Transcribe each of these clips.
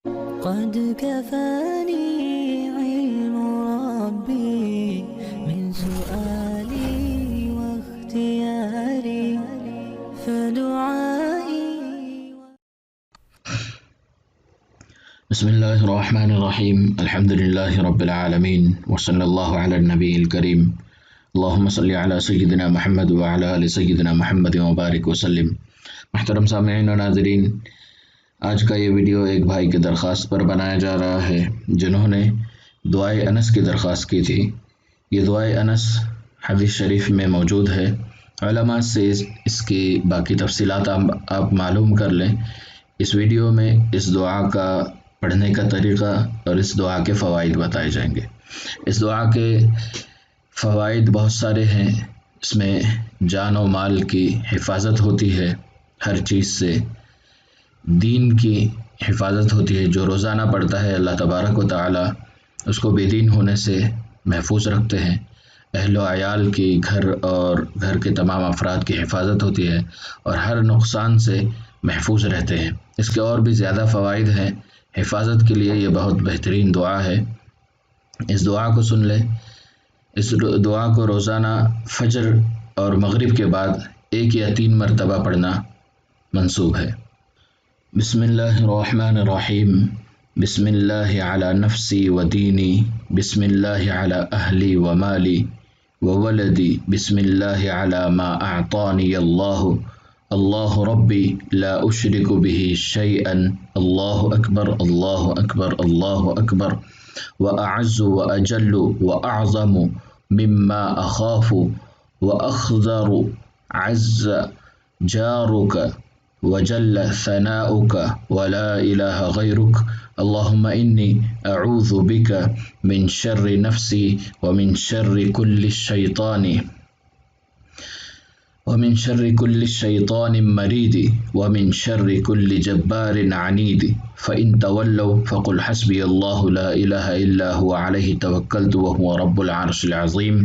قد كفاني علم ربي من سؤالي واختياري فدعائي. بسم الله الرحمن الرحيم. الحمد لله رب العالمين وصلى الله على النبي الكريم. اللهم صل على سيدنا محمد وعلى آل سيدنا محمد وبارک وسلم. محترم سامعین و ناظرین، آج کا یہ ویڈیو ایک بھائی کی درخواست پر بنایا جا رہا ہے جنہوں نے دعائے انس کی درخواست کی تھی. یہ دعائے انس حدیث شریف میں موجود ہے. علماء سے اس کی باقی تفصیلات آپ معلوم کر لیں. اس ویڈیو میں اس دعا کا پڑھنے کا طریقہ اور اس دعا کے فوائد بتائے جائیں گے. اس دعا کے فوائد بہت سارے ہیں. اس میں جان و مال کی حفاظت ہوتی ہے، ہر چیز سے دین کی حفاظت ہوتی ہے. جو روزانہ پڑھتا ہے اللہ تبارک و تعالی اس کو بے دین ہونے سے محفوظ رکھتے ہیں. اہل و عیال کی، گھر اور گھر کے تمام افراد کی حفاظت ہوتی ہے اور ہر نقصان سے محفوظ رہتے ہیں. اس کے اور بھی زیادہ فوائد ہیں. حفاظت کے لیے یہ بہت بہترین دعا ہے. اس دعا کو سن لیں. اس دعا کو روزانہ فجر اور مغرب کے بعد 1 یا 3 مرتبہ پڑھنا منسوب ہے. بسم اللہ الرحمن الرحیم. بسم اللہ علی نفسی و دینی، بسم اللہ علی اہلی و مالی و ولدی، بسم اللہ علی ما اعطانی اللہ، اللہ ربی لا اشرک به شیئا، اللہ اکبر اللہ اکبر اللہ اکبر، واعز واجل واعظم مما اخاف واخذر عز جارك وجل ثناؤك ولا إله غيرك، اللهم إني أعوذ بك من شر نفسي ومن شر كل شيطان مريد ومن شر كل جبار عنيد، فإن تولوا فقل حسبي الله لا إله إلا هو عليه توكلت وهو رب العرش العظيم،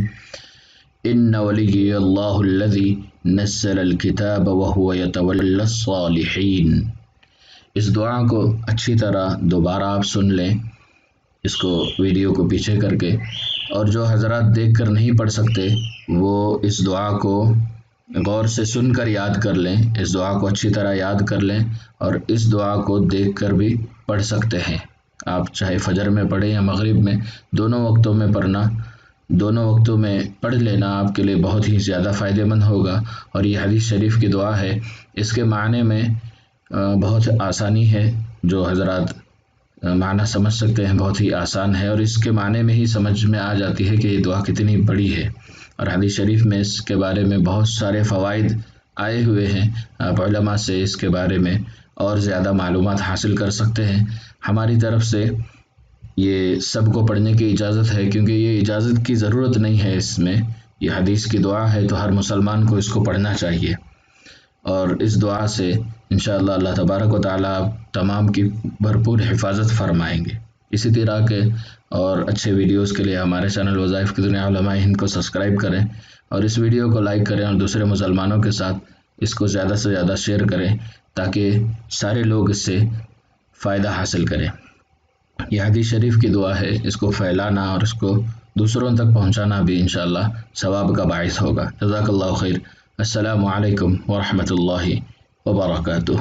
إن وليي الله الذي نزل الكتاب وهو يتولى الصالحين. اس دعا کو اچھی طرح دوبارہ آپ سن لیں، اس کو ویڈیو کو پیچھے کر کے، اور جو حضرات دیکھ کر نہیں پڑھ سکتے وہ اس دعا کو غور سے سن کر یاد کر لیں. اس دعا کو اچھی طرح یاد کر لیں اور اس دعا کو دیکھ کر بھی پڑھ سکتے ہیں. آپ چاہے فجر میں پڑھیں یا مغرب میں، دونوں وقتوں میں پڑھنا، دونوں وقتوں میں پڑھ لینا آپ کے لیے بہت ہی زیادہ فائدہ مند ہوگا. اور یہ حدیث شریف کی دعا ہے. اس کے معنی میں بہت آسانی ہے. جو حضرات معنی سمجھ سکتے ہیں بہت ہی آسان ہے، اور اس کے معنی میں ہی سمجھ میں آ جاتی ہے کہ یہ دعا کتنی بڑی ہے. اور حدیث شریف میں اس کے بارے میں بہت سارے فوائد آئے ہوئے ہیں. آپ علماء سے اس کے بارے میں اور زیادہ معلومات حاصل کر سکتے ہیں. ہماری طرف سے یہ سب کو پڑھنے کی اجازت ہے، کیونکہ یہ اجازت کی ضرورت نہیں ہے. اس میں یہ حدیث کی دعا ہے تو ہر مسلمان کو اس کو پڑھنا چاہیے. اور اس دعا سے انشاءاللہ اللہ تبارک و تعالیٰ تمام کی بھرپور حفاظت فرمائیں گے. اسی طرح کے اور اچھے ویڈیوز کے لیے ہمارے چینل وظائف کی دنیا علماء ہند کو سبسکرائب کریں اور اس ویڈیو کو لائک کریں اور دوسرے مسلمانوں کے ساتھ اس کو زیادہ سے زیادہ شیئر کریں تاکہ سارے لوگ اس سے فائدہ حاصل کریں. یہ حدیث شریف کی دعا ہے. اس کو پھیلانا اور اس کو دوسروں تک پہنچانا بھی انشاءاللہ ثواب کا باعث ہوگا. جزاک اللہ خیر. السلام علیکم ورحمۃ اللہ وبرکاتہ.